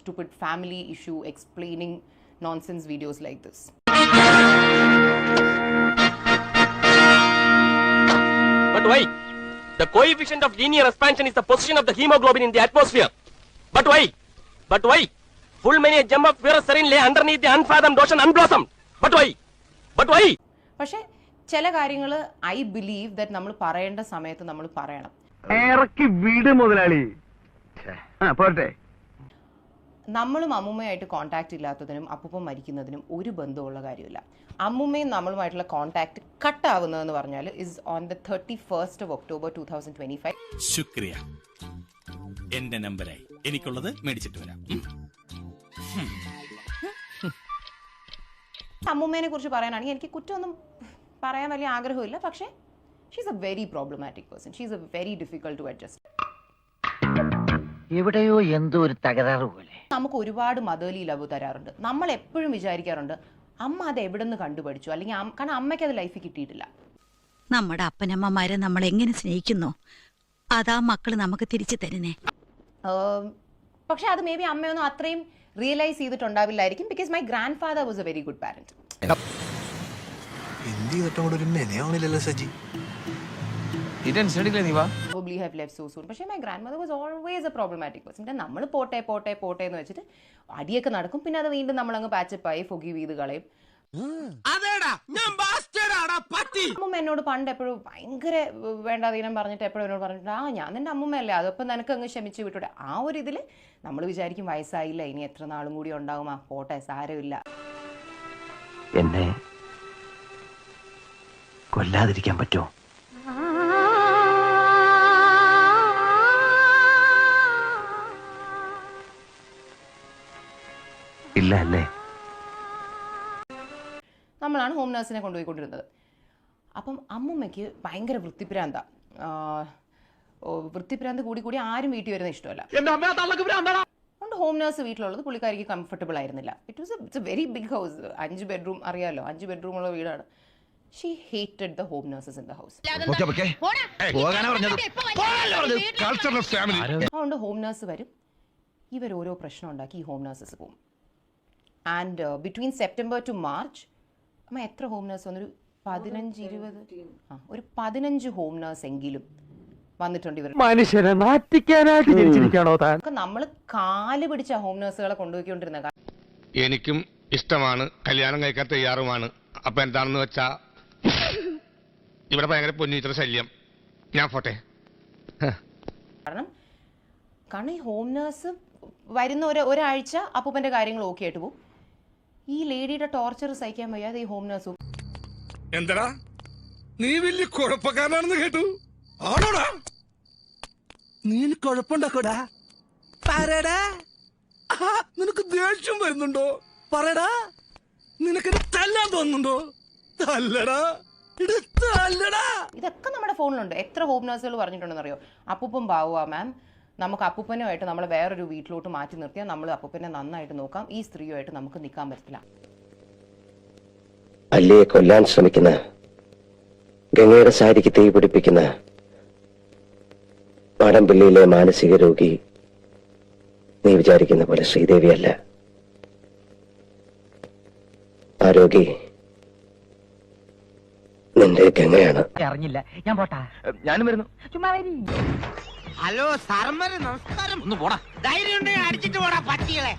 stupid family issue explaining nonsense videos like this. But why? The coefficient of linear expansion is the position of the hemoglobin in the atmosphere. But why? But why? Full many a gem of purest serene lay underneath the unfathomed ocean unblossomed. But why? But why? പക്ഷേ ചില കാര്യങ്ങൾ I believe that നമ്മൾ പറയേണ്ട സമയത്ത് നമ്മൾ പറയണം. ഇറക്കി വീട് മുതലാളി. പോട്ടെ. നമ്മളും അമ്മുമ്മയായിട്ട് കോൺടാക്ട് ഇല്ലാത്തതിനും അപ്പൂപ്പൻ മരിക്കുന്നതിനും ഒരു ബന്ധമുള്ള കാര്യമില്ല. അമ്മുമ്മയും നമ്മളുമായിട്ടുള്ള കോൺടാക്ട് കട്ട് ആവുന്നതെന്ന് പറഞ്ഞാൽ is on the 31st of October 2025. ശുക്രിയ. എന്റെ നമ്പറായി എനിക്കുള്ളത് മേടിച്ചിട്ട് വരാം. അമ്മുമ്മേനെ കുറിച്ച് പറയാനാണെങ്കിൽ എനിക്ക് കുറ്റമൊന്നും പറയാൻ വലിയ ആഗ്രഹമില്ല. പക്ഷേ she's a very problematic person. She's a very difficult to adjust. എവിടെയോ എന്തോ ഒരു തകരാറ് പോലെ. നമുക്ക് ഒരുപാട് മദർലി ലവ് തരാറുണ്ട്. നമ്മൾ എപ്പോഴും വിചാരിക്കാറുണ്ട് അമ്മ അത് എവിടെ നിന്ന് കണ്ടുപഠിച്ചു, അല്ലെങ്കിൽ കാരണം അമ്മയ്ക്ക് അത് ലൈഫിൽ കിട്ടിയിട്ടില്ല. നമ്മുടെ അപ്പനമ്മമാരെ നമ്മൾ എങ്ങനെ സ്നേഹിക്കുന്നു അതാ മക്കള് നമുക്ക് തിരിച്ചു തരുന്നേ. പക്ഷെ അത് മേ ബി അമ്മയൊന്നും അത്രയും റിയലൈസ് ചെയ്തിട്ടുണ്ടാവില്ലായിരിക്കും. Because my grandfather was a very good parent. Probably have left so soon. പക്ഷേ my grandmother was always a problematic person. നമ്മൾ പോട്ടെ പോട്ടെ പോട്ടെ എന്ന് വെച്ചിട്ട് അടിയൊക്കെ നടക്കും. പിന്നെ അത് വീണ്ടും നമ്മളങ്ങ് പാച്ചപ്പായി ഫൊഗീവ് ചെയ്ത് കളയും. അമ്മൂമ്മ എന്നോട് പണ്ട് എപ്പോഴും ഭയങ്കര വേണ്ടാതീനം പറഞ്ഞിട്ട് എപ്പോഴും എന്നോട് പറഞ്ഞിട്ട് ഞാൻ നിന്റെ അമ്മൂമ്മയല്ലേ, അതൊപ്പം നിനക്ക് അങ്ങ് ക്ഷമിച്ച് വിട്ടൂടെ. ആ ഒരു ഇതിൽ നമ്മൾ വിചാരിക്കും വയസ്സായില്ല, ഇനി എത്ര നാളും കൂടി ഉണ്ടാകും, പോട്ടെ സാരമില്ല. എന്നെ കൊല്ലാതിരിക്കാൻ പറ്റുമോ? ഇല്ല അല്ലേ? നമ്മളാണ് ഹോം നഴ്സിനെ കൊണ്ടുപോയിക്കൊണ്ടിരുന്നത്. അപ്പം അമ്മൂമ്മയ്ക്ക് ഭയങ്കര വൃത്തിപ്രാന്ത. വൃത്തിപ്രാന്ത് കൂടി കൂടി ആരും വീട്ടിൽ വരുന്ന ഇഷ്ടമല്ല. അതുകൊണ്ട് ഹോം നഴ്സ് വീട്ടിലുള്ളത് പുള്ളിക്കാരിക്ക് കംഫർട്ടബിൾ ആയിരുന്നില്ല. It's a very big house. 5 bedroom അറിയാമല്ലോ, 5 ബെഡ്റൂമുള്ള വീടാണ്. She hated the home nurses in the house. അതുകൊണ്ട് ഹോം നഴ്സ് വരും, ഇവർ ഓരോ പ്രശ്നം ഉണ്ടാക്കി ഈ ഹോം നഴ്സസ് പോകും. And between September to March അമ്മ എത്ര ഹോം നഴ്സ് വന്നൊരു 15 ഹോം നഴ്സ് എങ്കിലും വന്നിട്ടുണ്ട്. ഇവർ മനുഷ്യനെ നാറ്റിക്കാനായിട്ട് ജനിച്ചിരിക്കാണോ താൻ? നമ്മൾ കാല് പിടിച്ച ഹോം നഴ്സുകളെ കൊണ്ടുപോയിക്കൊണ്ടിരുന്ന. എനിക്കും ഇഷ്ടമാണ്, കല്യാണം കഴിക്കാൻ തയ്യാറുമാണ്. അപ്പൊ എന്താണെന്ന് വെച്ചാ ഇവിടെ ഭയങ്കര പൊന്നിത്ര ശല്യം. ഞാൻ പോട്ടെ. കാരണം ഈ ഹോം നഴ്സ് വരുന്ന ഒരാഴ്ച അപ്പൂപ്പന്റെ കാര്യങ്ങൾ ഓക്കെ ആയിട്ട് പോകും. ഈ ലേഡിയുടെ ടോർച്ചർ സഹിക്കാൻ വയ്യാതെ ഈ ഹോം നഴ്സും. എന്താടാ നീ വലിയ കുഴപ്പക്കാരനാണെന്ന് കേട്ടു. ആണോടാ? നീ കുഴപ്പമുണ്ടാക്കോടാ? പറയടാ. നിനക്ക് ദേഷ്യം വരുന്നുണ്ടോ? പറയടാ. നിനക്ക് തല്ലാൻ തോന്നുന്നുണ്ടോ? തല്ലടാ. ഇതൊക്കെ നമ്മുടെ ഫോണിലുണ്ട്. എത്ര ഹോം നഴ്സുകൾ പറഞ്ഞിട്ടുണ്ടെന്ന് അറിയോ? അപ്പൂപ്പൻ ബാവുക മാം, നമുക്ക് അപ്പൂപ്പനുമായിട്ട് നമ്മൾ വേറൊരു വീട്ടിലോട്ട് മാറ്റി നിർത്തിയാൽ നമ്മൾ അപ്പൂപ്പനെ നന്നായിട്ട് നോക്കാം, ഈ സ്ത്രീയുമായിട്ട് നമുക്ക് നിൽക്കാൻ പറ്റില്ല. അല്ലിയെ കൊല്ലാൻ ശ്രമിക്കുന്ന, ഗംഗയുടെ സാരിക്ക് തീ പിടിപ്പിക്കുന്ന മാടമ്പിള്ളിയിലെ മാനസിക രോഗി നീ വിചാരിക്കുന്ന പോലെ ശ്രീദേവിയല്ല. ആ രോഗി നിന്റെ ഗംഗയാണ്. അറിഞ്ഞില്ല, ഞാൻ പോട്ടാ. ഞാനും വരുന്നു. ചുമ്മാ വരി. ഹലോ സാറന്മാരെ നമസ്കാരം. ഒന്ന് പോടാ. ധൈര്യം ഉണ്ടെങ്കിൽ അടിച്ചിട്ട് പോടാ പട്ടികളെ.